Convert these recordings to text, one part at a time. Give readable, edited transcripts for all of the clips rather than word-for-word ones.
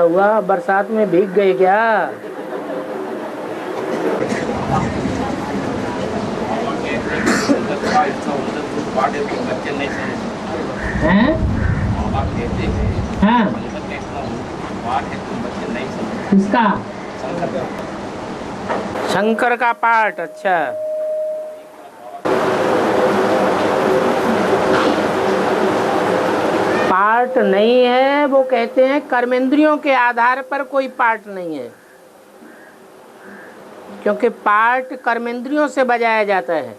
क्या हुआ, बरसात में भीग गए क्या? हैं? हाँ। किसका? शंकर का पाठ। अच्छा, पाठ नहीं है। वो कहते हैं कर्मेंद्रियों के आधार पर कोई पाठ नहीं है, क्योंकि पाठ कर्मेंद्रियों से बजाया जाता है।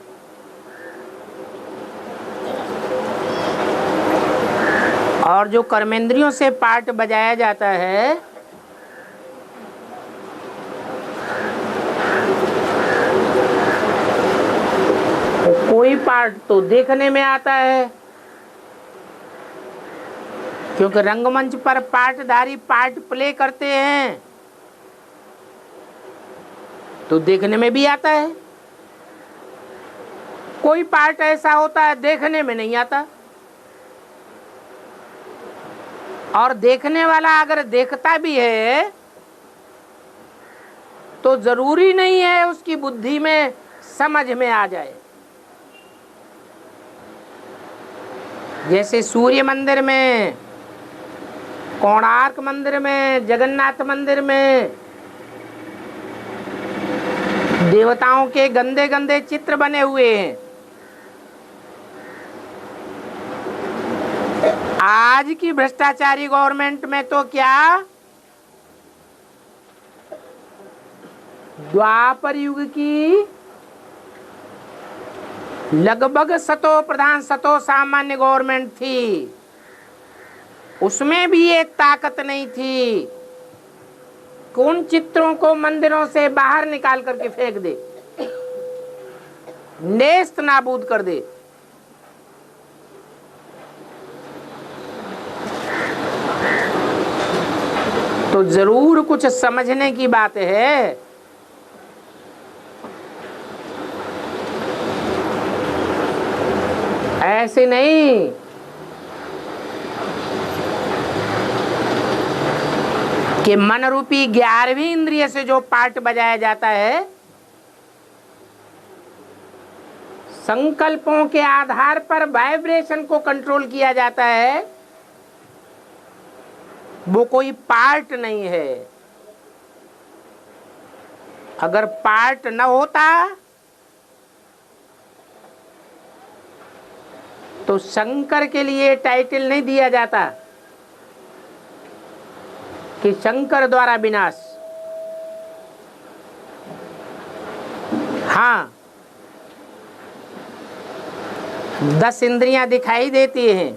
और जो कर्मेंद्रियों से पाठ बजाया जाता है तो कोई पाठ तो देखने में आता है, क्योंकि रंगमंच पर पाठधारी पाठ प्ले करते हैं तो देखने में भी आता है। कोई पाठ ऐसा होता है देखने में नहीं आता, और देखने वाला अगर देखता भी है तो जरूरी नहीं है उसकी बुद्धि में समझ में आ जाए। जैसे सूर्य मंदिर में, कोणार्क मंदिर में, जगन्नाथ मंदिर में देवताओं के गंदे गंदे चित्र बने हुए हैं। आज की भ्रष्टाचारी गवर्नमेंट में तो क्या, द्वापर युग की लगभग सतो प्रधान सतो सामान्य गवर्नमेंट थी, उसमें भी एक ताकत नहीं थी कि उन चित्रों को मंदिरों से बाहर निकाल करके फेंक दे, नेस्त नाबूद कर दे। तो जरूर कुछ समझने की बात है। ऐसे नहीं कि मन रूपी 11वीं इंद्रिय से जो पाठ बजाया जाता है, संकल्पों के आधार पर वाइब्रेशन को कंट्रोल किया जाता है, वो कोई पार्ट नहीं है। अगर पार्ट न होता तो शंकर के लिए टाइटल नहीं दिया जाता कि शंकर द्वारा विनाश। हाँ, 10 इंद्रियां दिखाई देती हैं,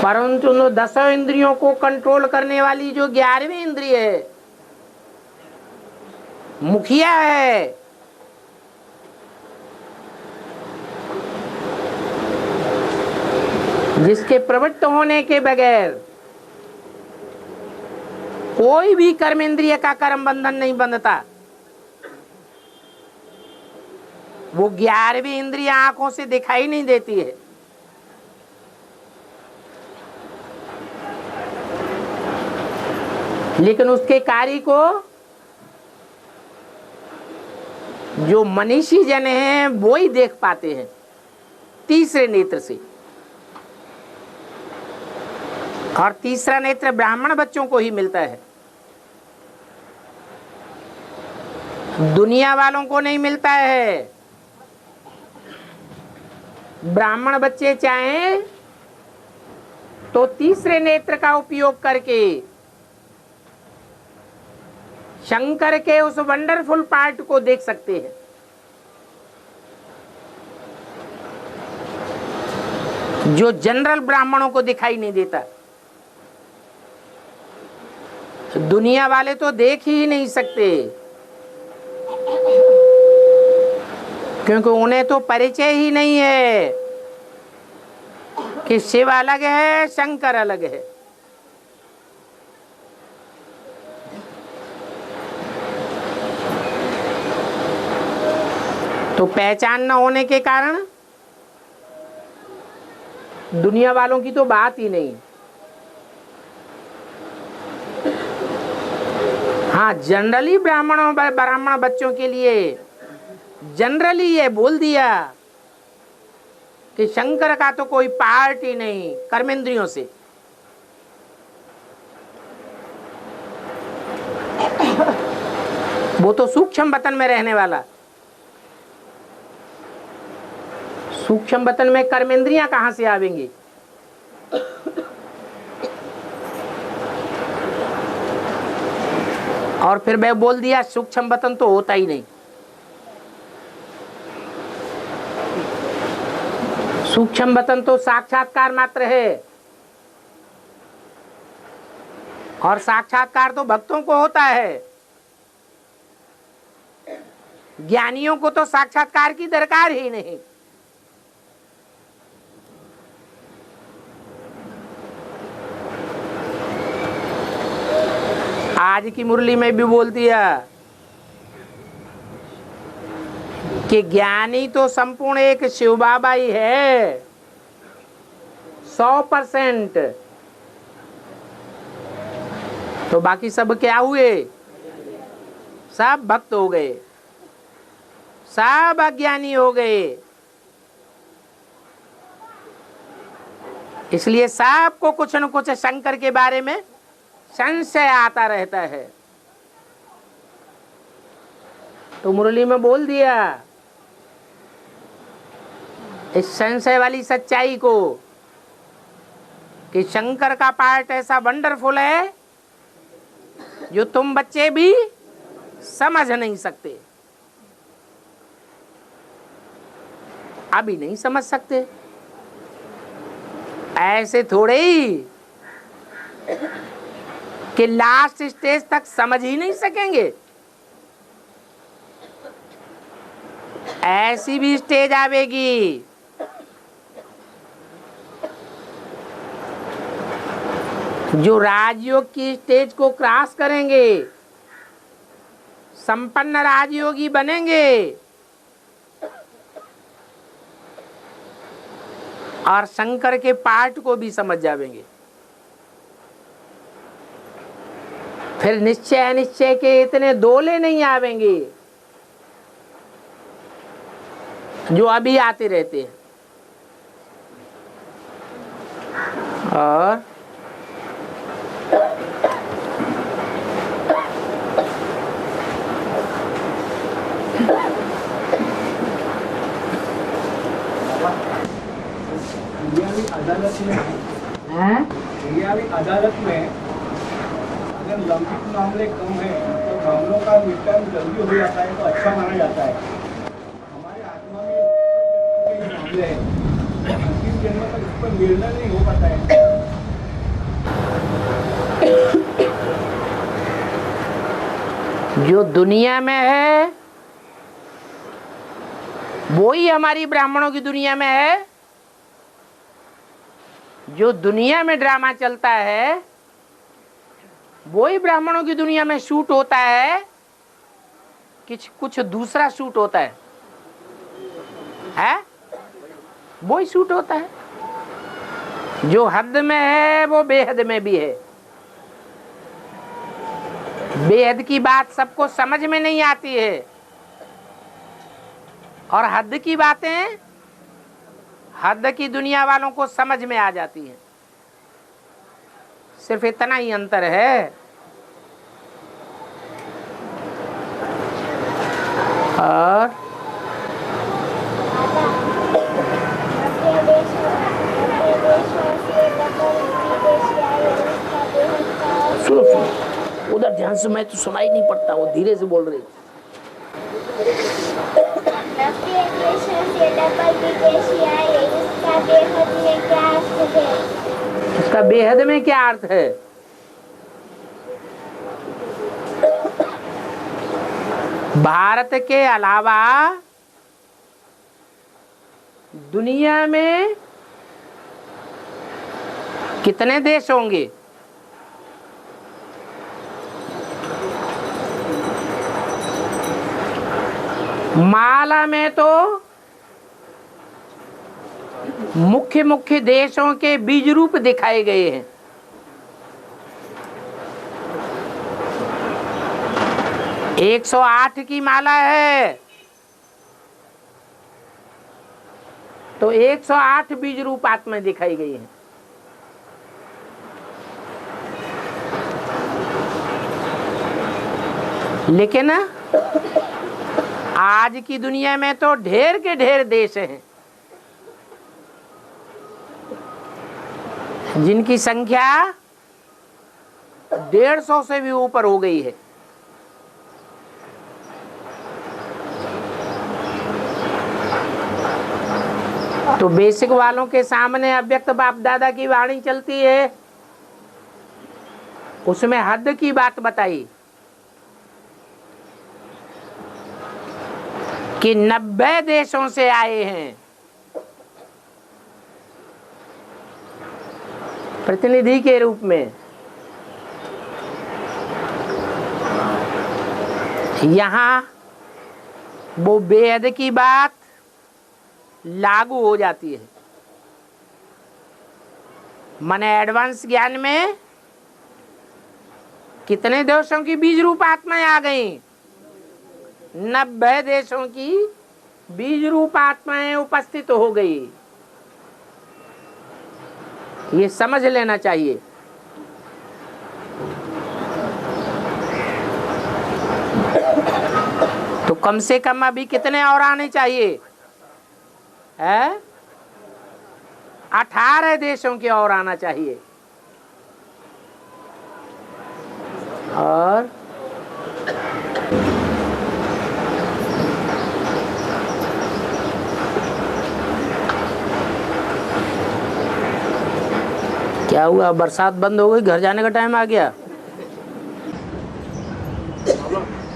परंतु उन 10 इंद्रियों को कंट्रोल करने वाली जो 11वीं इंद्रिय है, मुखिया है, जिसके प्रवृत्त होने के बगैर कोई भी कर्मेंद्रिय का कर्म बंधन नहीं बंधता, वो 11वीं इंद्रिय आंखों से दिखाई नहीं देती है। लेकिन उसके कार्य को जो मनीषी जन हैं वो ही देख पाते हैं तीसरे नेत्र से। और तीसरा नेत्र ब्राह्मण बच्चों को ही मिलता है, दुनिया वालों को नहीं मिलता है। ब्राह्मण बच्चे चाहें तो तीसरे नेत्र का उपयोग करके शंकर के उस वंडरफुल पार्ट को देख सकते हैं। जो जनरल ब्राह्मणों को दिखाई नहीं देता, दुनिया वाले तो देख ही नहीं सकते, क्योंकि उन्हें तो परिचय ही नहीं है कि शिव अलग है, शंकर अलग है। तो पहचान न होने के कारण दुनिया वालों की तो बात ही नहीं। हाँ, जनरली ब्राह्मण बच्चों के लिए जनरली ये बोल दिया कि शंकर का तो कोई पार्ट ही नहीं कर्मेंद्रियों से। वो तो सूक्ष्म वतन में रहने वाला, सूक्ष्म वतन में कर्मेंद्रियां कहां से आवेंगी? और फिर मैं बोल दिया सूक्ष्म वतन तो होता ही नहीं। सूक्ष्म वतन तो साक्षात्कार मात्र है, और साक्षात्कार तो भक्तों को होता है। ज्ञानियों को तो साक्षात्कार की दरकार ही नहीं। आज की मुरली में भी बोल दिया कि ज्ञानी तो संपूर्ण एक शिव बाबा ही है 100%। तो बाकी सब क्या हुए? सब भक्त हो गए, सब अज्ञानी हो गए। इसलिए सबको कुछ न कुछ शंकर के बारे में संशय आता रहता है। तो मुरली में बोल दिया इस संशय वाली सच्चाई को कि शंकर का पार्ट ऐसा वंडरफुल है जो तुम बच्चे भी समझ नहीं सकते, अभी नहीं समझ सकते। ऐसे थोड़े ही कि लास्ट स्टेज तक समझ ही नहीं सकेंगे। ऐसी भी स्टेज आवेगी जो राजयोग की स्टेज को क्रॉस करेंगे, संपन्न राजयोगी बनेंगे और शंकर के पार्ट को भी समझ जाएंगे। फिर निश्चय अनिश्चय के इतने दोले नहीं आवेंगे जो अभी आते रहते हैं। और अदालत में अगर लंबित मामले कम है तो मामलों का निपटान जल्दी हो जाता है तो अच्छा माना जाता है। हमारे आत्मा में मामले हैं, अंतिम जन्म तक इस पर निर्णय नहीं हो पाता है। जो दुनिया में है वो ही हमारी ब्राह्मणों की दुनिया में है। जो दुनिया में ड्रामा चलता है वो ही ब्राह्मणों की दुनिया में शूट होता है, कुछ दूसरा शूट होता है? वो ही शूट होता है। जो हद में है वो बेहद में भी है। बेहद की बात सबको समझ में नहीं आती है और हद की बातें हद की दुनिया वालों को समझ में आ जाती है। सिर्फ इतना ही अंतर है। और सुनो सुनो, उधर ध्यान से, मैं तो सुनाई नहीं पड़ता, वो धीरे से बोल रही। इसका बेहद में क्या अर्थ है? भारत के अलावा दुनिया में कितने देश होंगे? माला में तो मुख्य मुख्य देशों के बीज रूप दिखाए गए हैं। 108 की माला है तो 108 बीज रूप आत्माएं दिखाई गई हैं। लेकिन आज की दुनिया में तो ढेर के ढेर देश हैं जिनकी संख्या 150 से भी ऊपर हो गई है। तो बेसिक वालों के सामने अव्यक्त बाप दादा की वाणी चलती है, उसमें हद की बात बताई कि 90 देशों से आए हैं प्रतिनिधि के रूप में। यहां वो बेहद की बात लागू हो जाती है। माने एडवांस ज्ञान में कितने देशों की बीज रूप आत्माएं आ गई? 90 देशों की बीज रूप आत्माएं उपस्थित हो गई। ये समझ लेना चाहिए। तो कम से कम अभी कितने और आने चाहिए? है 18 देशों के और आना चाहिए। और क्या हुआ? बरसात बंद हो गई, घर जाने का टाइम आ गया।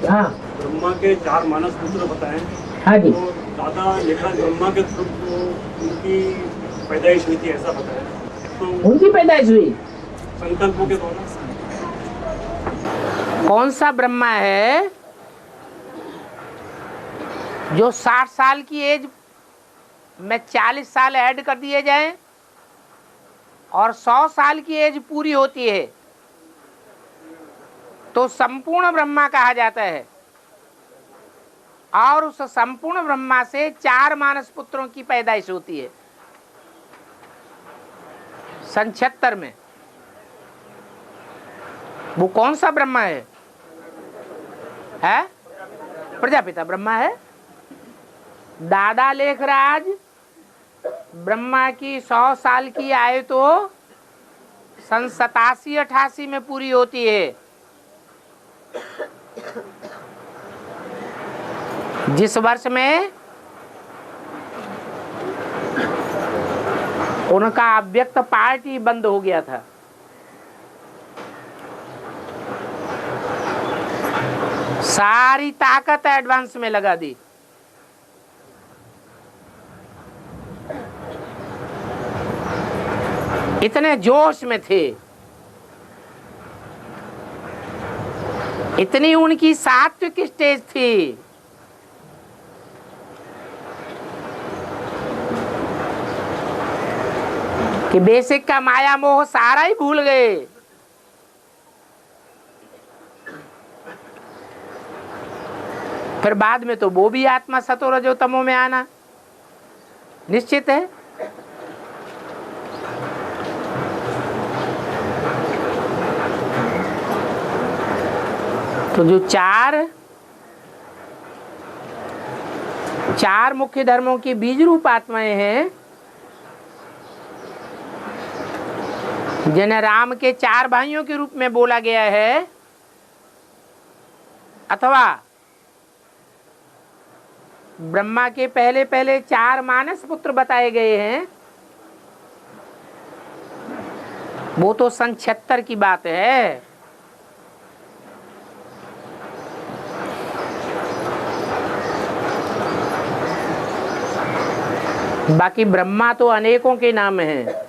हाँ, ब्रह्मा के 4 मानस पुत्र बताए। हाँ जी। तो दादा लेखा ब्रह्मा के थ्रू उनकी पैदाइश हुई थी, ऐसा बताया। तो उनकी पैदाइश हुई संकल्पों के द्वारा। कौन सा ब्रह्मा है जो 60 साल की एज में 40 साल ऐड कर दिए जाएं और 100 साल की एज पूरी होती है तो संपूर्ण ब्रह्मा कहा जाता है। और उस संपूर्ण ब्रह्मा से 4 मानस पुत्रों की पैदाइश होती है सन 76 में। वो कौन सा ब्रह्मा है? प्रजापिता ब्रह्मा है। दादा लेखराज ब्रह्मा की 100 साल की आयु तो सन 87-88 में पूरी होती है। जिस वर्ष में उनका अव्यक्त पार्ट ही बंद हो गया था। सारी ताकत एडवांस में लगा दी। इतने जोश में थे, इतनी उनकी सात्विक स्टेज थी कि बेसिक का माया मोह सारा ही भूल गए। फिर बाद में तो वो भी आत्मा सतो रजो तमो में आना निश्चित है। तो जो चार मुख्य धर्मों की बीज रूप आत्माएं हैं, जिन्हें राम के 4 भाइयों के रूप में बोला गया है, अथवा ब्रह्मा के पहले 4 मानस पुत्र बताए गए हैं, वो तो सन 76 की बात है। बाकी ब्रह्मा तो अनेकों के नाम हैं।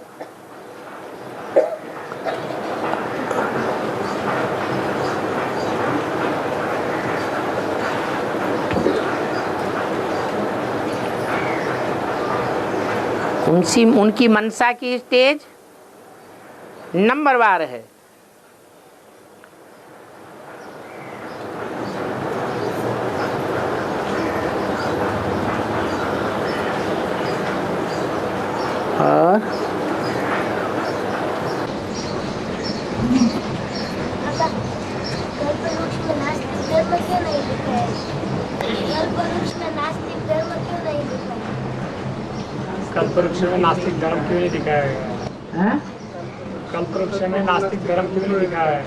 उनकी मनसा की स्टेज नंबरवार है। कल्पवृक्ष में नास्तिक धर्म क्यों नहीं दिखाया गया? हैं? कल्पवृक्ष में नास्तिक धर्म क्यों नहीं दिखाया है?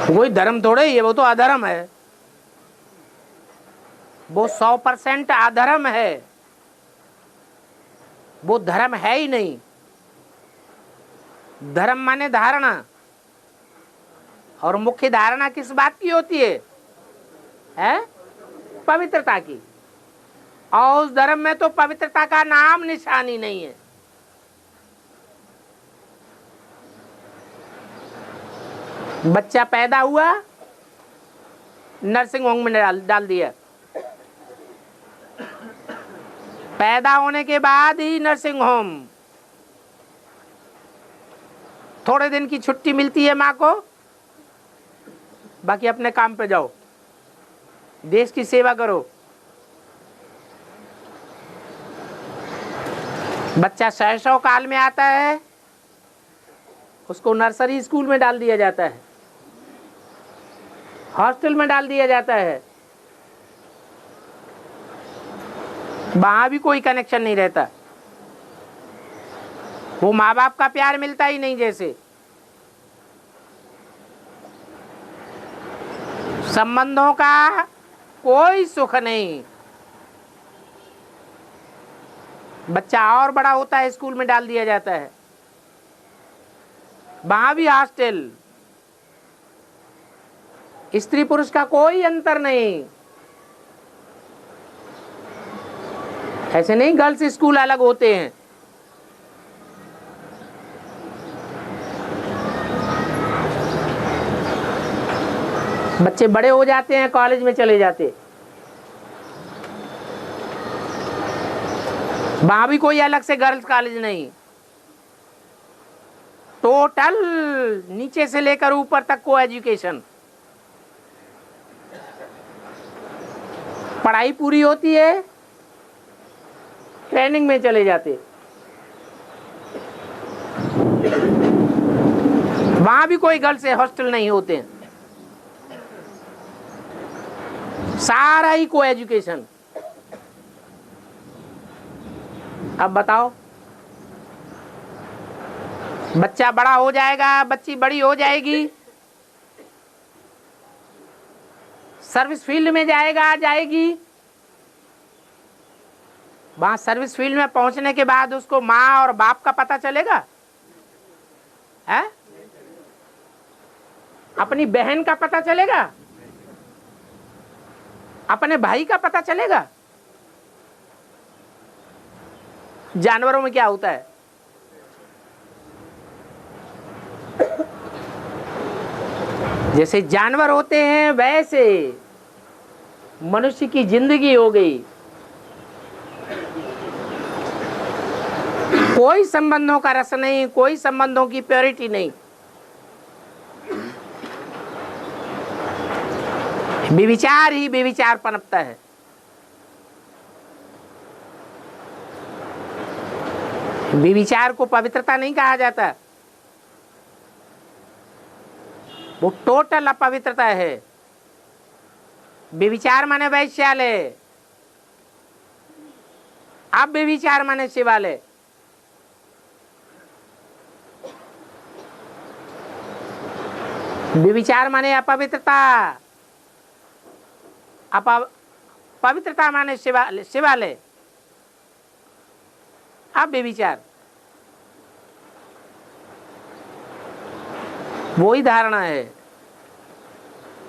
वही धर्म थोड़े ही है, वो तो अधर्म है। वो 100% अधर्म है, वो धर्म है ही नहीं। धर्म माने धारणा, और मुख्य धारणा किस बात की होती है? पवित्रता की। और उस धर्म में तो पवित्रता का नाम निशान ही नहीं है। बच्चा पैदा हुआ, नर्सिंग होम में डाल दिया। पैदा होने के बाद ही नर्सिंग होम, थोड़े दिन की छुट्टी मिलती है माँ को, बाकी अपने काम पे जाओ, देश की सेवा करो। बच्चा शैशव काल में आता है, उसको नर्सरी स्कूल में डाल दिया जाता है, हॉस्टल में डाल दिया जाता है। वहां भी कोई कनेक्शन नहीं रहता, वो माँ बाप का प्यार मिलता ही नहीं। जैसे संबंधों का कोई सुख नहीं। बच्चा और बड़ा होता है, स्कूल में डाल दिया जाता है, वहां भी हॉस्टल, स्त्री पुरुष का कोई अंतर नहीं। ऐसे नहीं गर्ल्स स्कूल अलग होते हैं। बच्चे बड़े हो जाते हैं, कॉलेज में चले जाते, वहां भी कोई अलग से गर्ल्स कॉलेज नहीं। टोटल नीचे से लेकर ऊपर तक को एजुकेशन। पढ़ाई पूरी होती है, ट्रेनिंग में चले जाते, वहां भी कोई गर्ल्स हॉस्टल नहीं होते हैं, सारा ही को एजुकेशन। अब बताओ, बच्चा बड़ा हो जाएगा, बच्ची बड़ी हो जाएगी, सर्विस फील्ड में जाएगी। वहां सर्विस फील्ड में पहुंचने के बाद उसको माँ और बाप का पता चलेगा? है? अपनी बहन का पता चलेगा? अपने भाई का पता चलेगा? जानवरों में क्या होता है? जैसे जानवर होते हैं वैसे मनुष्य की जिंदगी हो गई। कोई संबंधों का रस नहीं, कोई संबंधों की प्योरिटी नहीं। बेविचार ही बेविचार पनपता है। बेविचार को पवित्रता नहीं कहा जाता, वो टोटल अपवित्रता है। बेविचार माने वैश्यालय, अब बेविचार माने शिवालय। बेविचार माने अपवित्रता, पवित्रता माने शिवालय, अब बेविचार। वही धारणा है,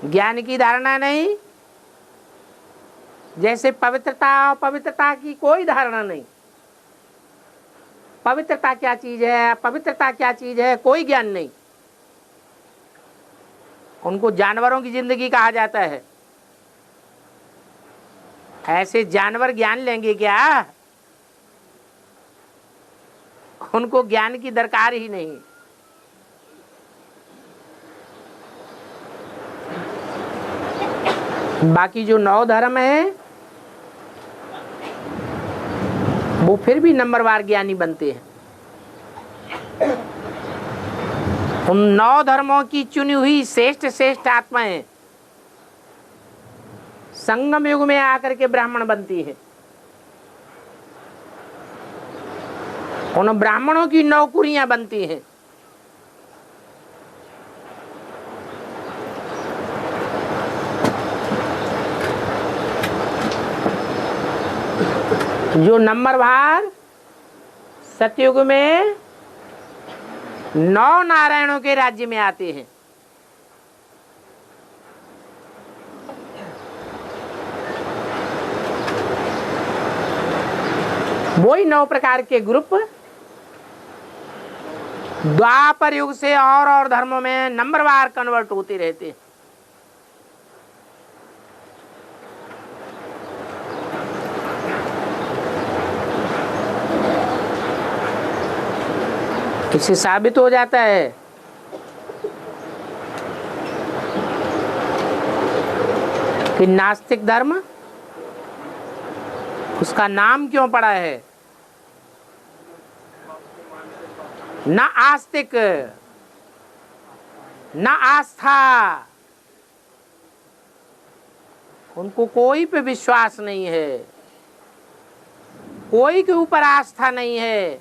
ज्ञान की धारणा नहीं। जैसे पवित्रता और पवित्रता की कोई धारणा नहीं। पवित्रता क्या चीज है, पवित्रता क्या चीज है, कोई ज्ञान नहीं। उनको जानवरों की जिंदगी कहा जाता है। ऐसे जानवर ज्ञान लेंगे क्या? उनको ज्ञान की दरकार ही नहीं। बाकी जो 9 धर्म है वो फिर भी नंबरवार ज्ञानी बनते हैं। उन 9 धर्मों की चुनी हुई श्रेष्ठ आत्माएं संगम युग में आकर के ब्राह्मण बनती है। उन ब्राह्मणों की नौकरियां बनती हैं। जो नंबरवार सतयुग में 9 नारायणों के राज्य में आते हैं, वही 9 प्रकार के ग्रुप द्वापर युग से और धर्मों में नंबरवार कन्वर्ट होते रहते हैं। इससे साबित हो जाता है कि नास्तिक धर्म, उसका नाम क्यों पड़ा है? न आस्तिक, न आस्था, उनको कोई पे विश्वास नहीं है, कोई के ऊपर आस्था नहीं है।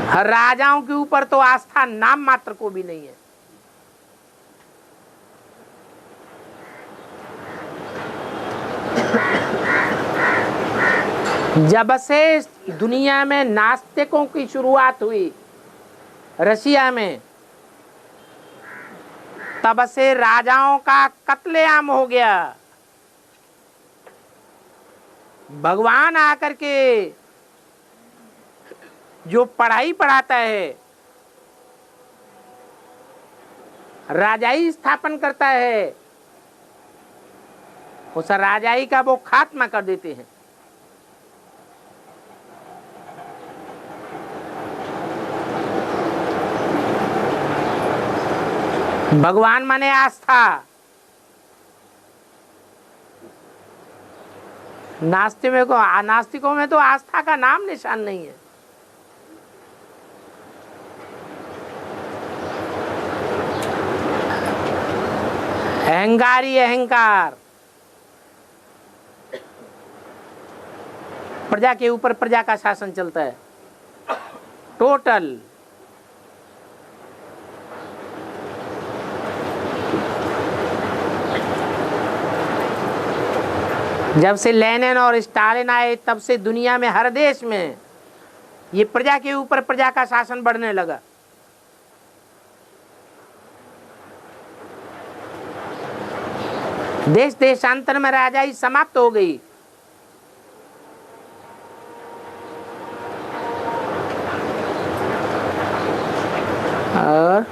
हर राजाओं के ऊपर तो आस्था नाम मात्र को भी नहीं है। जब से दुनिया में नास्तिकों की शुरुआत हुई रशिया में, तब से राजाओं का कत्लेआम हो गया। भगवान आकर के जो पढ़ाई पढ़ाता है, राजाई स्थापन करता है, उस राजाई का वो खात्मा कर देते हैं। भगवान माने आस्था। नास्तिकों में तो आस्था का नाम निशान नहीं है। अहंकारी अहंकार, प्रजा के ऊपर प्रजा का शासन चलता है टोटल। जब से लेनिन और स्टालिन आए, तब से दुनिया में हर देश में ये प्रजा के ऊपर प्रजा का शासन बढ़ने लगा। देश देशांतर में राजाई समाप्त हो गई। और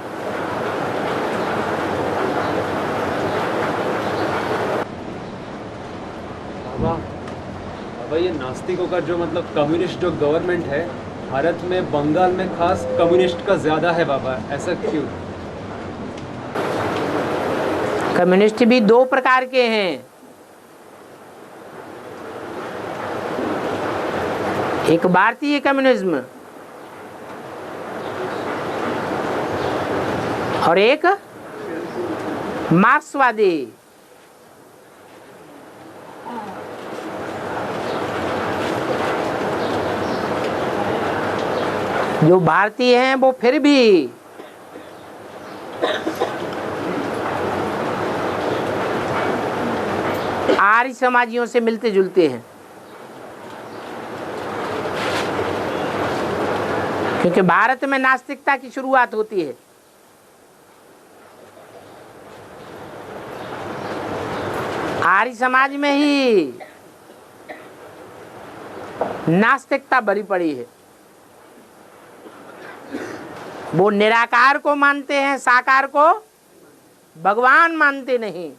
बाबा ये नास्तिकों का जो मतलब कम्युनिस्ट जो गवर्नमेंट है भारत में, बंगाल में खास कम्युनिस्ट का ज्यादा है बाबा, ऐसा क्यों? कम्युनिस्ट भी 2 प्रकार के हैं। एक भारतीय कम्युनिज्म और एक मार्क्सवादी। जो भारतीय हैं वो फिर भी आर्य समाजियों से मिलते जुलते हैं, क्योंकि भारत में नास्तिकता की शुरुआत होती है। आर्य समाज में ही नास्तिकता भरी पड़ी है। वो निराकार को मानते हैं, साकार को भगवान मानते नहीं।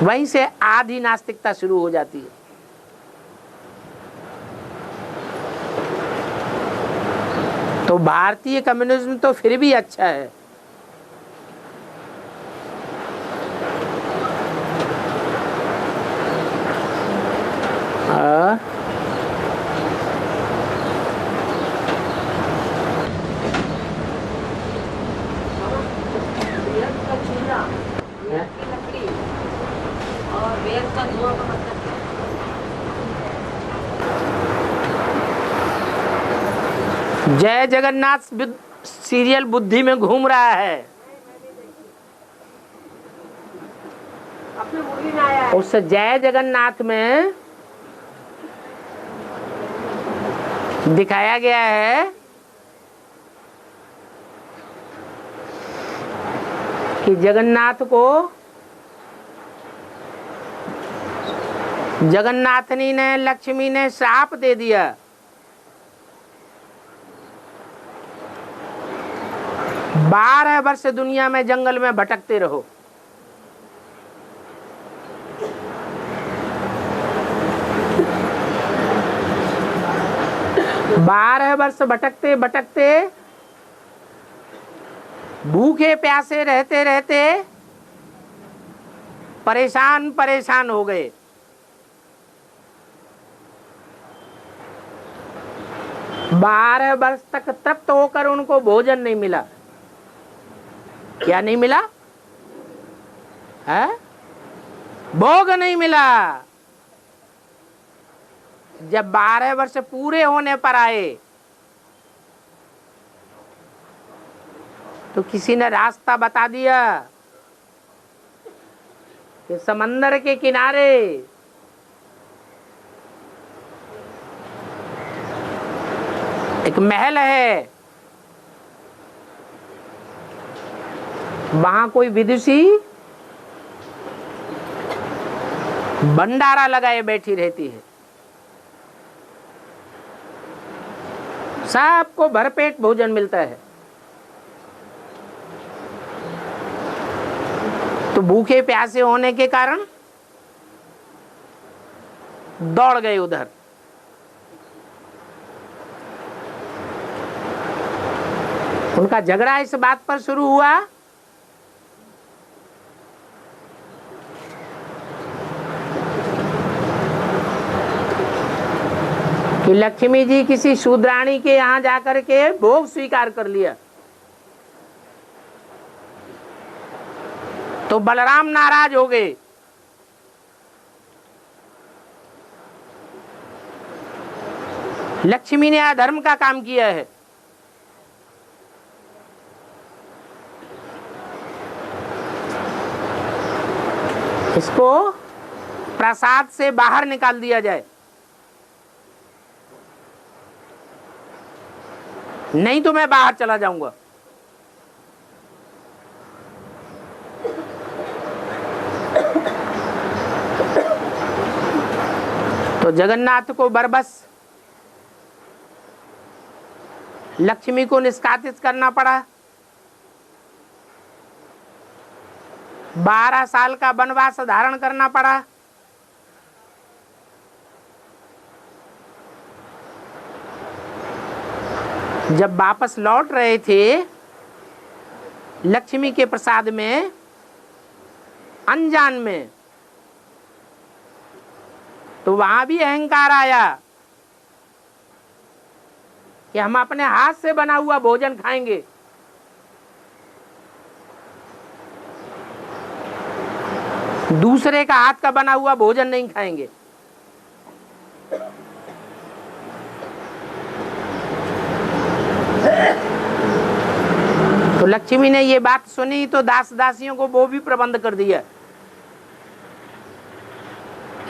वहीं से आधी नास्तिकता शुरू हो जाती है। तो भारतीय कम्युनिज्म तो फिर भी अच्छा है। और वेद का धुआं का मतलब क्या है? जय जगन्नाथ सीरियल बुद्धि में घूम रहा है, अपने मूवी में आया है। उस जय जगन्नाथ में दिखाया गया है कि जगन्नाथ को जगन्नाथनी ने, लक्ष्मी ने श्राप दे दिया। 12 वर्ष दुनिया में जंगल में भटकते रहो। बारह वर्ष भटकते भटकते, भूखे प्यासे रहते रहते परेशान परेशान हो गए। बारह वर्ष तक तृप्त होकर उनको भोजन नहीं मिला। क्या नहीं मिला है? भोग नहीं मिला। जब 12 वर्ष पूरे होने पर आए तो किसी ने रास्ता बता दिया कि समंदर के किनारे एक महल है, वहां कोई विदुषी भंडारा लगाए बैठी रहती है, सबको भरपेट भोजन मिलता है। तो भूखे प्यासे होने के कारण दौड़ गए उधर। उनका झगड़ा इस बात पर शुरू हुआ कि लक्ष्मी जी किसी शूद्राणी के यहां जाकर के भोग स्वीकार कर लिया तो बलराम नाराज हो गए। लक्ष्मी ने अधर्म का काम किया है। इसको प्रसाद से बाहर निकाल दिया जाए, नहीं तो मैं बाहर चला जाऊंगा। तो जगन्नाथ को बरबस लक्ष्मी को निष्कासित करना पड़ा। 12 साल का वनवास धारण करना पड़ा। जब वापस लौट रहे थे लक्ष्मी के प्रसाद में, अनजान में, तो वहां भी अहंकार आया कि हम अपने हाथ से बना हुआ भोजन खाएंगे। दूसरे का हाथ का बना हुआ भोजन नहीं खाएंगे। तो लक्ष्मी ने ये बात सुनी तो दास दासियों को वो भी प्रबंध कर दिया,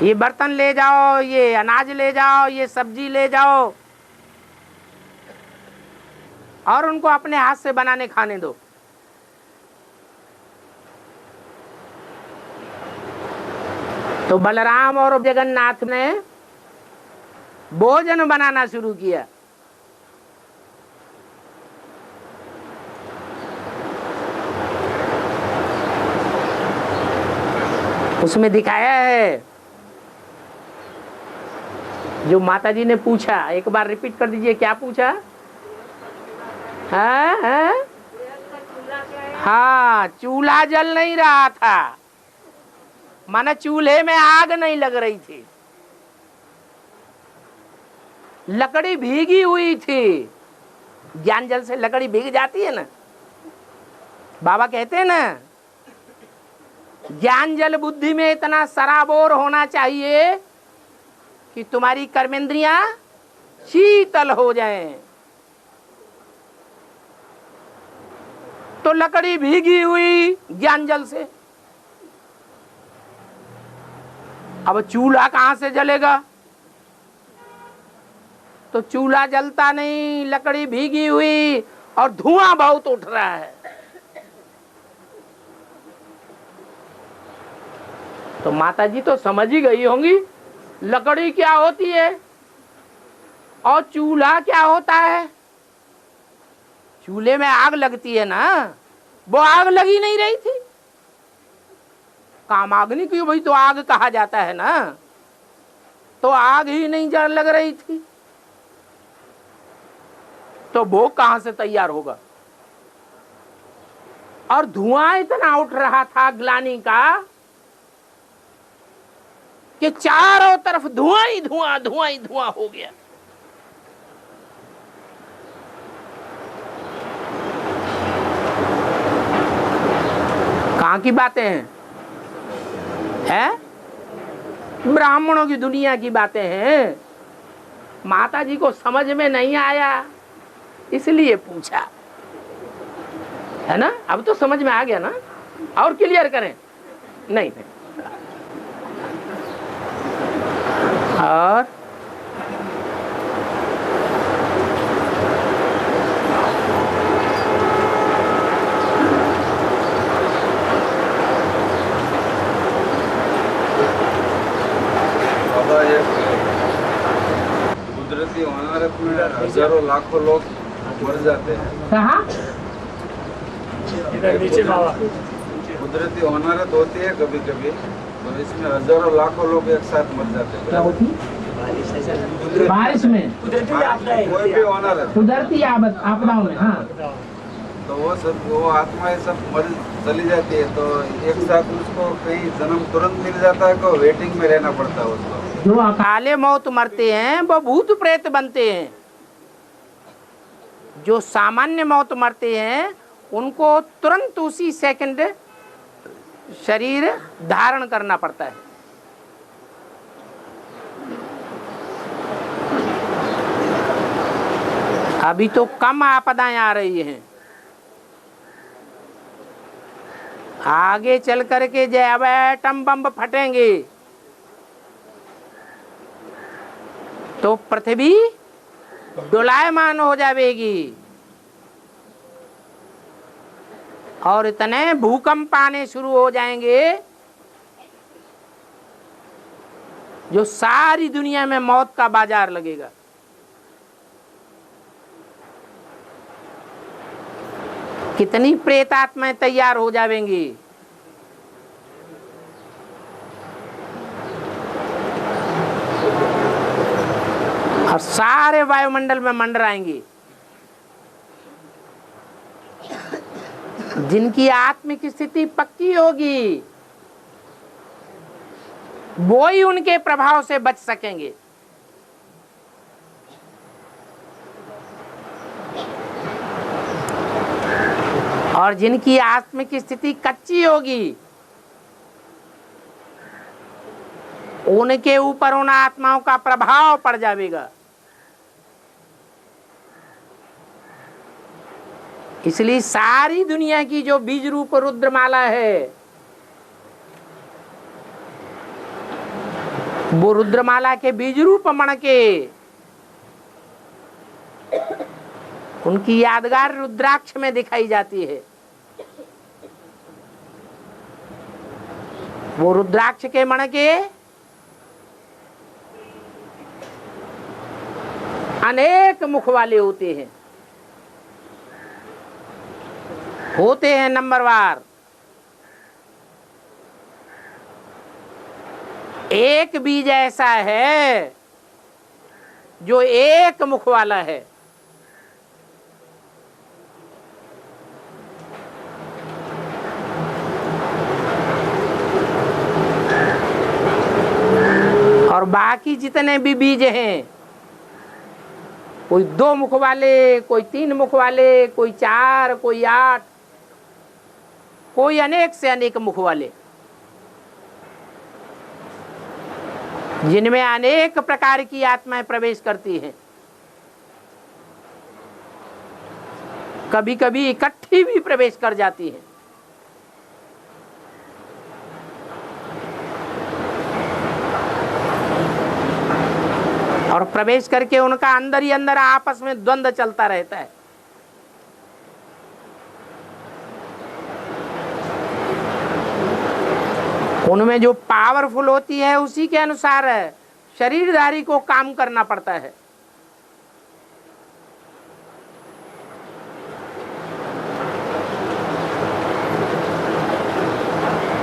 ये बर्तन ले जाओ, ये अनाज ले जाओ, ये सब्जी ले जाओ और उनको अपने हाथ से बनाने खाने दो। तो बलराम और जगन्नाथ ने भोजन बनाना शुरू किया। उसमें दिखाया है जो माता जी ने पूछा, एक बार रिपीट कर दीजिए, क्या पूछा? हाँ, चूल्हा जल नहीं रहा था, माना चूल्हे में आग नहीं लग रही थी, लकड़ी भीगी हुई थी। ज्ञान जल से लकड़ी भीग जाती है ना, बाबा कहते हैं ना ज्ञान जल बुद्धि में इतना सराबोर होना चाहिए कि तुम्हारी कर्मेंद्रियां शीतल हो जाएं। तो लकड़ी भीगी हुई ज्ञान जल से, अब चूल्हा कहां से जलेगा? तो चूल्हा जलता नहीं, लकड़ी भीगी हुई और धुआं बहुत उठ रहा है। तो माता जी तो समझ ही गई होंगी लकड़ी क्या होती है और चूल्हा क्या होता है। चूल्हे में आग लगती है ना, वो आग लगी नहीं रही थी। कामाग्नि की भाई तो आग कहा जाता है ना, तो आग ही नहीं जल लग रही थी, तो वो कहां से तैयार होगा? और धुआं इतना उठ रहा था ग्लानि का कि चारों तरफ धुआं ही धुआं, धुआं ही धुआं हो गया। कहां की बातें हैं? ब्राह्मणों की दुनिया की बातें हैं। माता जी को समझ में नहीं आया इसलिए पूछा, है ना? अब तो समझ में आ गया ना, और क्लियर करें? नहीं। और बाबा, ये कुदरती इमारत में हजारों लाखों लोग मर जाते हैं। कहाँ? इधर नीचे बाबा। कुदरती इमारत होती है कभी कभी, तो इसमें हजारों लाखों लोग एक साथ मर जाते हैं। क्या होती? बारिश में कोई भी इमारत, कुदरती आपदाओं में, हाँ, तो वो आत्माएं सब मर चली जाती है, तो एक साथ उसको कहीं जन्म तुरंत मिल जाता है, को वेटिंग में रहना पड़ता है उसको। जो अकाले मौत मरते हैं वो भूत प्रेत बनते हैं। जो सामान्य मौत मरते हैं उनको तुरंत उसी सेकंड शरीर धारण करना पड़ता है। अभी तो कम आपदाएं आ रही हैं, आगे चल करके जब एटम बम फटेंगे तो पृथ्वी डोलायमान हो जाएगी और इतने भूकंप आने शुरू हो जाएंगे जो सारी दुनिया में मौत का बाजार लगेगा। कितनी प्रेतात्माएं तैयार हो जाएंगी। और सारे वायुमंडल में मंडराएंगी। जिनकी आत्मिक स्थिति पक्की होगी वो ही उनके प्रभाव से बच सकेंगे। और जिनकी आत्मिक स्थिति कच्ची होगी उनके ऊपर उन आत्माओं का प्रभाव पड़ जाएगा। इसलिए सारी दुनिया की जो बीज रूप रुद्रमाला है वो रुद्रमाला के बीज रूप मण के उनकी यादगार रुद्राक्ष में दिखाई जाती है। वो रुद्राक्ष के मण के अनेक मुख वाले होते हैं नंबरवार। एक बीज ऐसा है जो एक मुख वाला है। और बाकी जितने भी बीज हैं, कोई 2 मुख वाले, कोई 3 मुख वाले, कोई 4, कोई 8, कोई अनेक से अनेक मुख वाले, जिनमें अनेक प्रकार की आत्माएं प्रवेश करती हैं, कभी कभी इकट्ठी भी प्रवेश कर जाती हैं। और प्रवेश करके उनका अंदर ही अंदर आपस में द्वंद्व चलता रहता है। उनमें जो पावरफुल होती है उसी के अनुसार शरीरधारी को काम करना पड़ता है।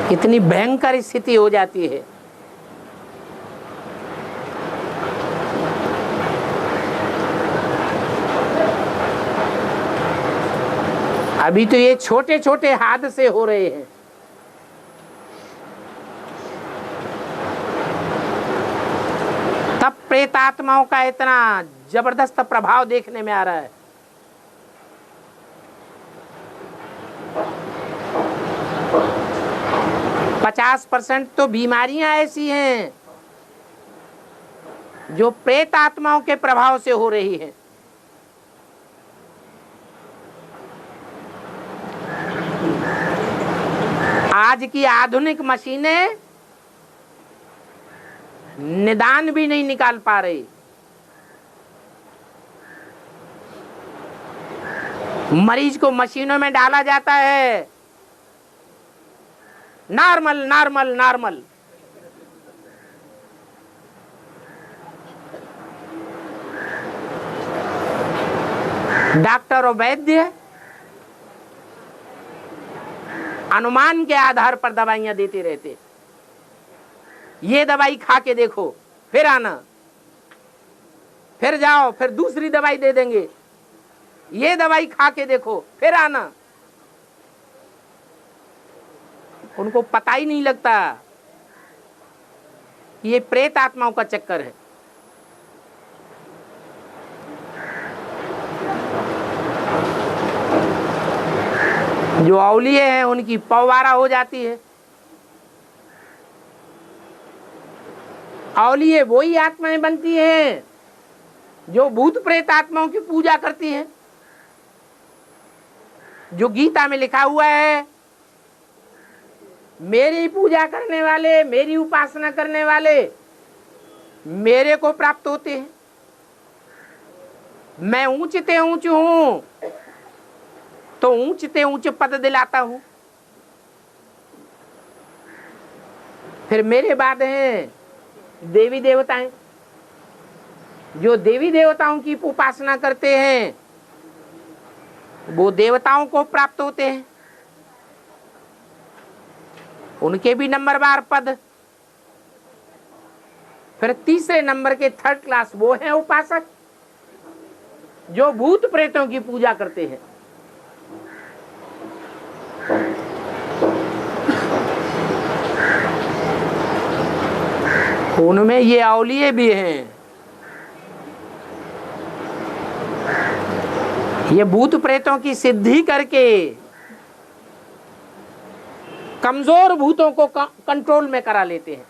कितनी भयंकर स्थिति हो जाती है। अभी तो ये छोटे छोटे हादसे हो रहे हैं, तब प्रेत आत्माओं का इतना जबरदस्त प्रभाव देखने में आ रहा है। पचास % तो बीमारियां ऐसी हैं जो प्रेत आत्माओं के प्रभाव से हो रही है। आज की आधुनिक मशीनें निदान भी नहीं निकाल पा रही। मरीज को मशीनों में डाला जाता है, नॉर्मल नॉर्मल नॉर्मल। डॉक्टर और वैद्य अनुमान के आधार पर दवाइयां देते रहते। ये दवाई खा के देखो, फिर आना, फिर जाओ, फिर दूसरी दवाई दे देंगे। ये दवाई खा के देखो, फिर आना। उनको पता ही नहीं लगता ये प्रेत आत्माओं का चक्कर है। जो औलिये हैं उनकी पौवारा हो जाती है। औलिये वही आत्माएं बनती हैं जो भूत प्रेत आत्माओं की पूजा करती हैं। जो गीता में लिखा हुआ है, मेरी पूजा करने वाले, मेरी उपासना करने वाले मेरे को प्राप्त होते हैं। मैं ऊंचते ऊंच हूं तो ऊंचते ऊंच पद दिलाता हूं। फिर मेरे बाद हैं देवी देवताएं। जो देवी देवताओं की उपासना करते हैं वो देवताओं को प्राप्त होते हैं। उनके भी नंबरवार पद। फिर तीसरे नंबर के 3rd क्लास वो हैं उपासक जो भूत प्रेतों की पूजा करते हैं। उनमें ये औलिये भी हैं। ये भूत प्रेतों की सिद्धि करके कमजोर भूतों को कंट्रोल में करा लेते हैं।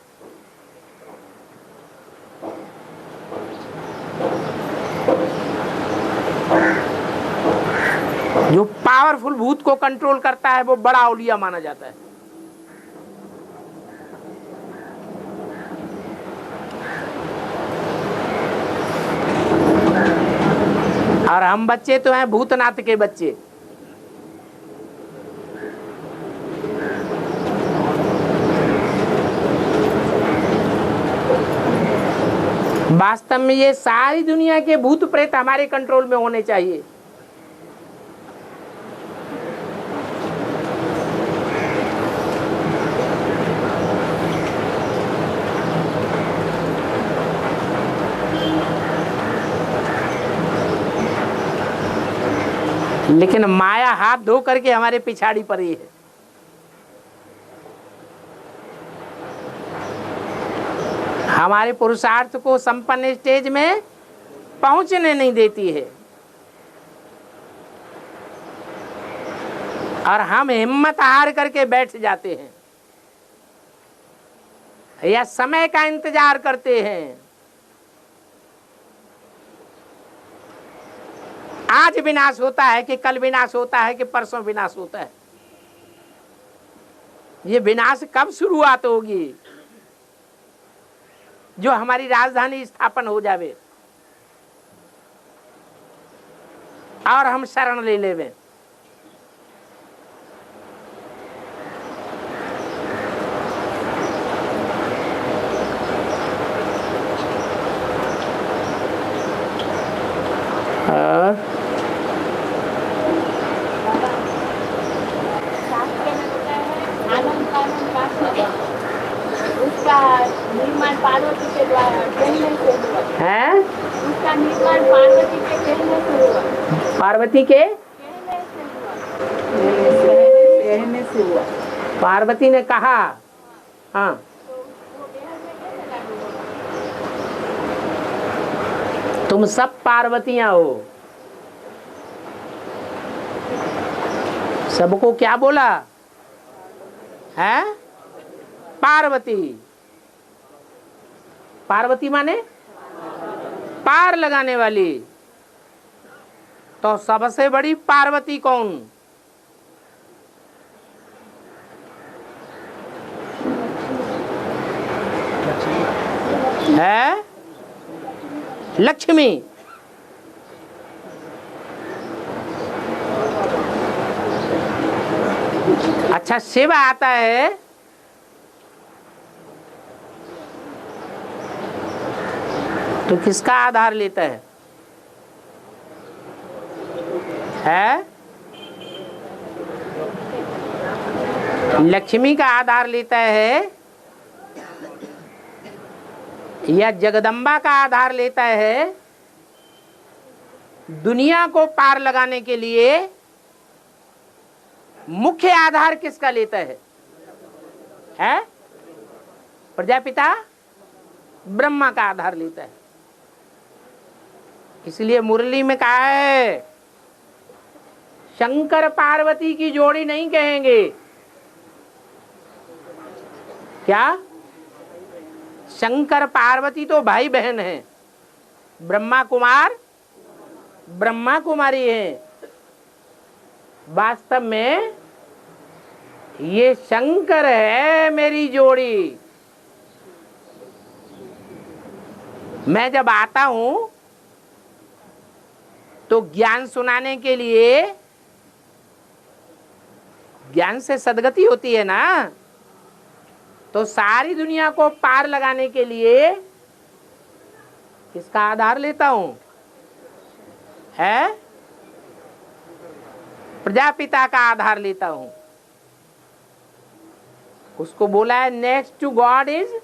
जो पावरफुल भूत को कंट्रोल करता है वो बड़ा औलिया माना जाता है। और हम बच्चे तो हैं भूतनाथ के बच्चे। वास्तव में ये सारी दुनिया के भूत प्रेत हमारे कंट्रोल में होने चाहिए। लेकिन माया हाथ धो करके हमारे पिछाड़ी पड़ी है। हमारे पुरुषार्थ को संपन्न स्टेज में पहुंचने नहीं देती है और हम हिम्मत हार करके बैठ जाते हैं। या समय का इंतजार करते हैं? आज विनाश होता है कि कल विनाश होता है कि परसों विनाश होता है? ये विनाश कब शुरुआत होगी? जो हमारी राजधानी स्थापन हो जावे और हम शरण ले लेवे। शास्त्र में होता है आनंद कानून का उसका निर्माण पार्वती के द्वारा कहने से हुआ है? उसका निर्माण पार्वती के कहने से हुआ। पार्वती के कहने से हुआ। पार्वती ने कहा। हाँ, तुम सब पार्वतियां हो। सबको क्या बोला है? पार्वती। पार्वती माने पार लगाने वाली। तो सबसे बड़ी पार्वती कौन है? लक्ष्मी। अच्छा, शिव आता है तो किसका आधार लेता है? लक्ष्मी का आधार लेता है या जगदम्बा का आधार लेता है? दुनिया को पार लगाने के लिए मुख्य आधार किसका लेता है? प्रजापिता ब्रह्मा का आधार लेता है। इसलिए मुरली में कहा है शंकर पार्वती की जोड़ी नहीं कहेंगे। क्या? शंकर पार्वती तो भाई बहन हैं, ब्रह्मा कुमार ब्रह्मा कुमारी है। वास्तव में ये शंकर है मेरी जोड़ी। मैं जब आता हूं तो ज्ञान सुनाने के लिए, ज्ञान से सद्गति होती है ना, तो सारी दुनिया को पार लगाने के लिए किसका आधार लेता हूं? है? प्रजापिता का आधार लेता हूं। उसको बोला है next to God is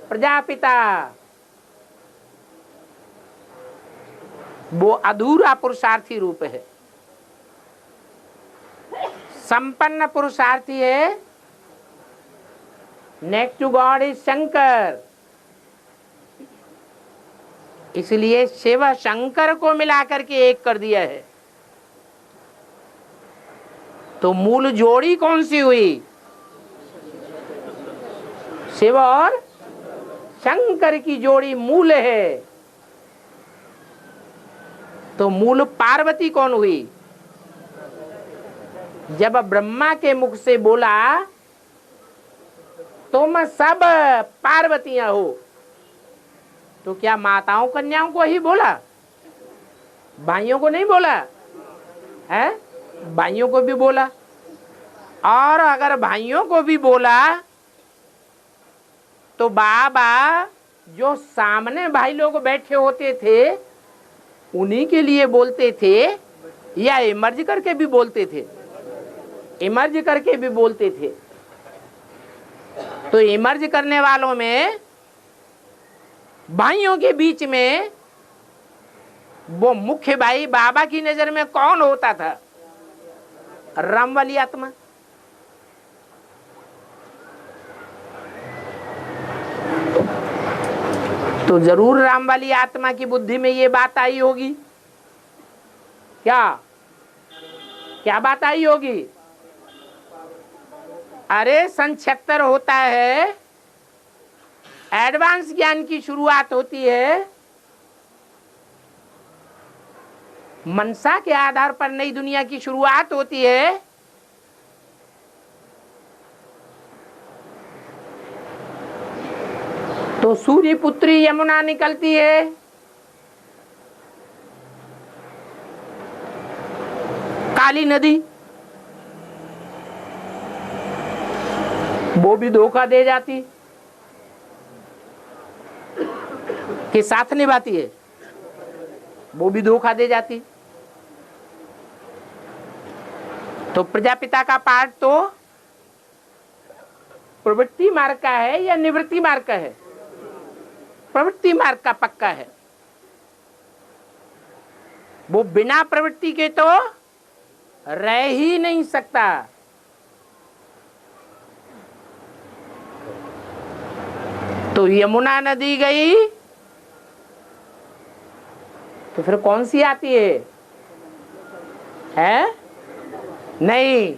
Prajapita. वो अधूरा पुरुषार्थी रूप है। संपन्न पुरुषार्थी है next to God is Shankar. इसलिए शिव शंकर को मिलाकर के एक कर दिया है। तो मूल जोड़ी कौन सी हुई? शिव और शंकर की जोड़ी मूल है। तो मूल पार्वती कौन हुई? जब ब्रह्मा के मुख से बोला तुम सब पार्वतियां हो, तो क्या माताओं कन्याओं को ही बोला? भाइयों को नहीं बोला है? भाइयों को भी बोला। और अगर भाइयों को भी बोला तो बाबा जो सामने भाई लोग बैठे होते थे उन्हीं के लिए बोलते थे या इमर्ज करके भी बोलते थे? इमर्ज करके भी बोलते थे। तो इमर्ज करने वालों में भाइयों के बीच में वो मुख्य भाई बाबा की नजर में कौन होता था? राम वाली आत्मा। तो जरूर राम वाली आत्मा की बुद्धि में ये बात आई होगी। क्या क्या बात आई होगी? अरे सन 76 होता है एडवांस ज्ञान की शुरुआत होती है मनसा के आधार पर, नई दुनिया की शुरुआत होती है तो सूर्य पुत्री यमुना निकलती है, काली नदी, वो भी धोखा दे जाती कि साथ निभाती है, वो भी धोखा दे जाती। तो प्रजापिता का पाठ तो प्रवृत्ति मार्ग का है या निवृत्ति मार्ग का है? प्रवृत्ति मार्ग का पक्का है। वो बिना प्रवृत्ति के तो रह ही नहीं सकता। तो यमुना नदी गई तो फिर कौन सी आती है? हैं? नहीं,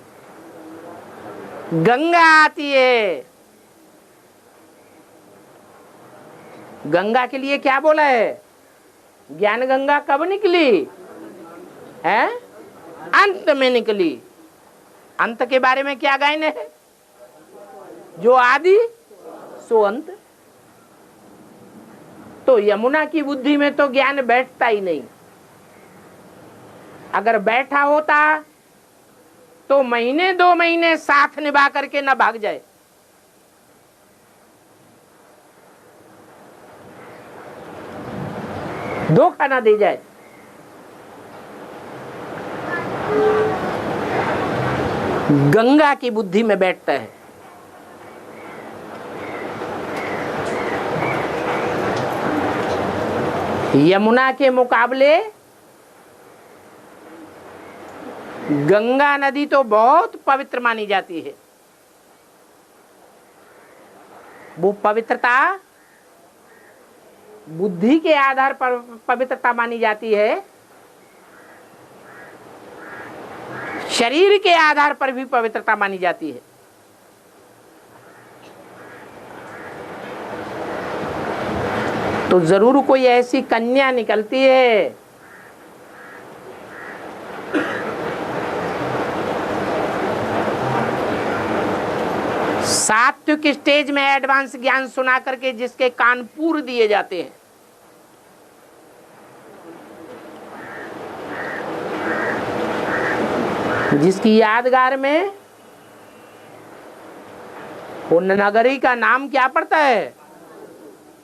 गंगा आती है। गंगा के लिए क्या बोला है? ज्ञान गंगा कब निकली है? अंत में निकली। अंत के बारे में क्या गायन है? जो आदि सो अंत। तो यमुना की बुद्धि में तो ज्ञान बैठता ही नहीं। अगर बैठा होता तो महीने 2 महीने साथ निभा करके न भाग जाए। धोखा ना दे जाए। गंगा की बुद्धि में बैठता है। यमुना के मुकाबले गंगा नदी तो बहुत पवित्र मानी जाती है। वो पवित्रता बुद्धि के आधार पर पवित्रता मानी जाती है, शरीर के आधार पर भी पवित्रता मानी जाती है। तो जरूर कोई ऐसी कन्या निकलती है सात्विक स्टेज में एडवांस ज्ञान सुना करके जिसके कान पूर दिए जाते हैं। जिसकी यादगार में वो नगरी का नाम क्या पड़ता है?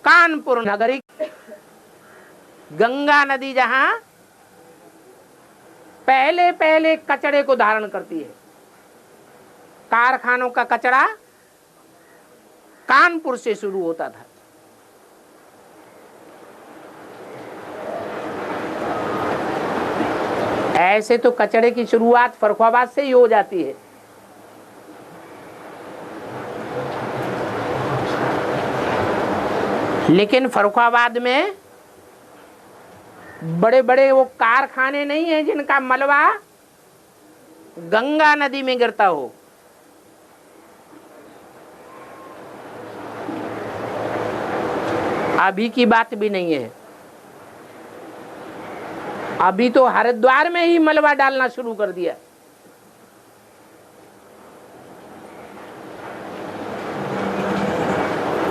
कानपुर नगरी। गंगा नदी जहां पहले पहले कचड़े को धारण करती है। कारखानों का कचरा कानपुर से शुरू होता था। ऐसे तो कचड़े की शुरुआत फर्रुखाबाद से ही हो जाती है। लेकिन फर्रुखाबाद में बड़े बड़े वो कारखाने नहीं हैं जिनका मलबा गंगा नदी में गिरता हो। अभी की बात भी नहीं है। अभी तो हरिद्वार में ही मलबा डालना शुरू कर दिया।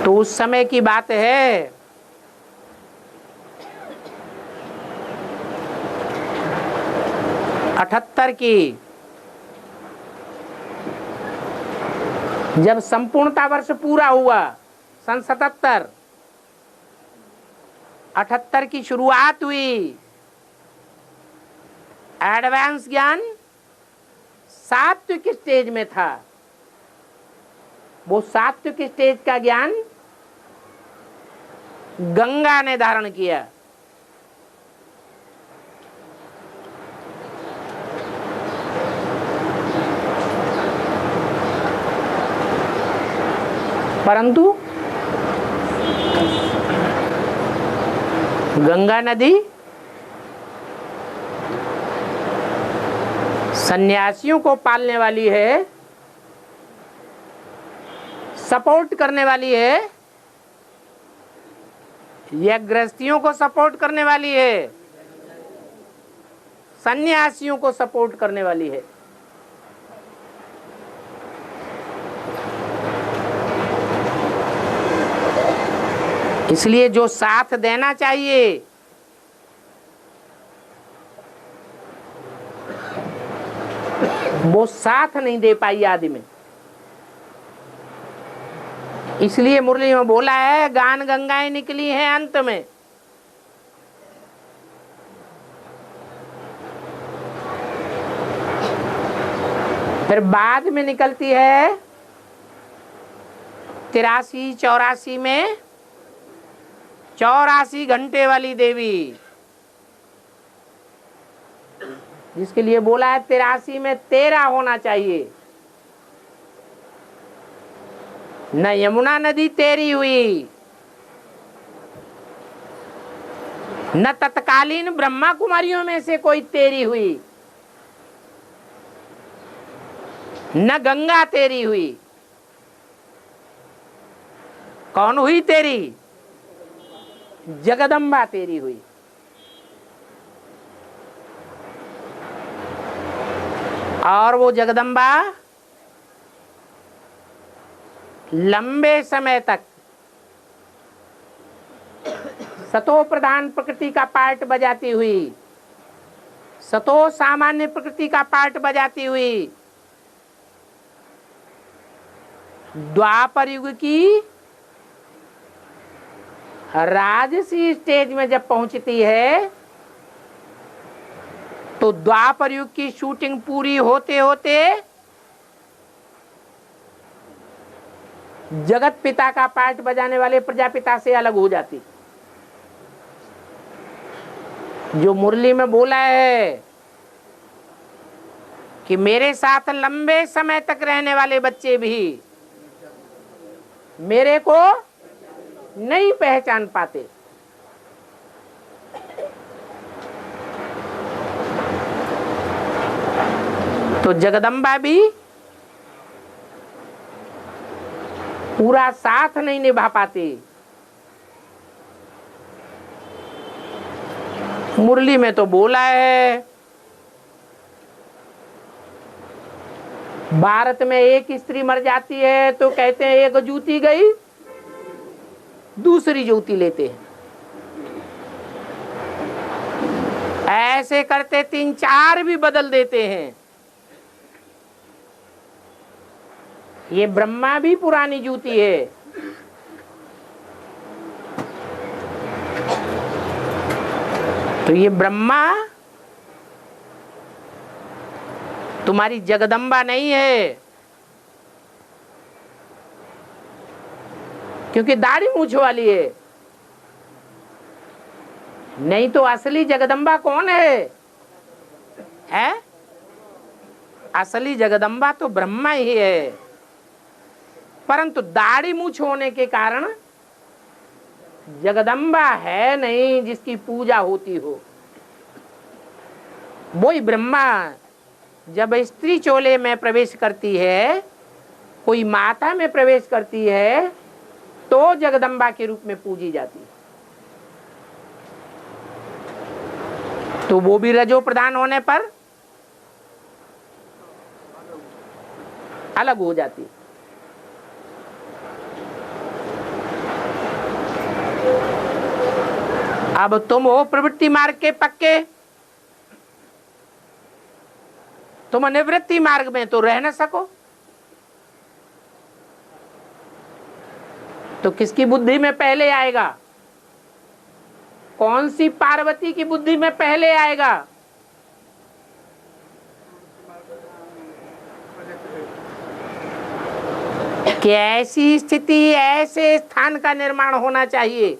तो उस समय की बात है, अठहत्तर की, जब संपूर्णता वर्ष पूरा हुआ, सन 77, 78 की शुरुआत हुई। एडवांस ज्ञान सात्विक स्टेज में था। वो सात्विक स्टेज का ज्ञान गंगा ने धारण किया। परंतु गंगा नदी सन्यासियों को पालने वाली है, सपोर्ट करने वाली है, यह गृहस्थियों को सपोर्ट करने वाली है, सन्यासियों को सपोर्ट करने वाली है। इसलिए जो साथ देना चाहिए वो साथ नहीं दे पाई आदमी। इसलिए मुरली में बोला है, गान गंगाएं निकली हैं अंत में। फिर बाद में निकलती है 83-84 में 84 घंटे वाली देवी, जिसके लिए बोला है 83 में 13 होना चाहिए। न यमुना नदी तेरी हुई, न तत्कालीन ब्रह्मा कुमारियों में से कोई तेरी हुई, न गंगा तेरी हुई। कौन हुई तेरी? जगदम्बा तेरी हुई। और वो जगदम्बा लंबे समय तक सतो प्रधान प्रकृति का पार्ट बजाती हुई, सतो सामान्य प्रकृति का पार्ट बजाती हुई, द्वापर युग की राजसी स्टेज में जब पहुंचती है तो द्वापर युग की शूटिंग पूरी होते होते जगत पिता का पार्ट बजाने वाले प्रजापिता से अलग हो जाती। जो मुरली में बोला है कि मेरे साथ लंबे समय तक रहने वाले बच्चे भी मेरे को नहीं पहचान पाते। तो जगदम्बा भी पूरा साथ नहीं निभा पाती। मुरली में तो बोला है, भारत में एक स्त्री मर जाती है तो कहते हैं एक जूती गई, दूसरी जूती लेते हैं। ऐसे करते 3-4 भी बदल देते हैं। ये ब्रह्मा भी पुरानी जूती है। तो ये ब्रह्मा तुम्हारी जगदम्बा नहीं है, क्योंकि दाढ़ी मूछ वाली है। नहीं तो असली जगदम्बा कौन है? असली जगदम्बा तो ब्रह्मा ही है, परंतु दाढ़ी मूछ होने के कारण जगदम्बा है नहीं जिसकी पूजा होती हो। वही ब्रह्मा जब स्त्री चोले में प्रवेश करती है, कोई माता में प्रवेश करती है, तो जगदम्बा के रूप में पूजी जाती है। तो वो भी रजो प्रधान होने पर अलग हो जाती। अब तुम हो प्रवृत्ति मार्ग के पक्के, तुम निवृत्ति मार्ग में तो रह न सको। तो किसकी बुद्धि में पहले आएगा? कौन सी पार्वती की बुद्धि में पहले आएगा? कि ऐसी स्थिति, ऐसे स्थान का निर्माण होना चाहिए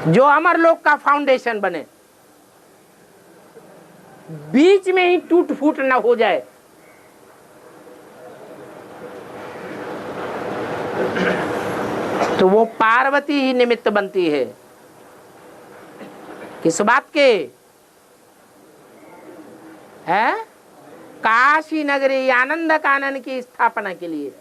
जो अमर लोक का फाउंडेशन बने, बीच में ही टूट फूट न हो जाए। तो वो पार्वती ही निमित्त बनती है। किस बात के? है काशी नगरी आनंद कानन की स्थापना के लिए।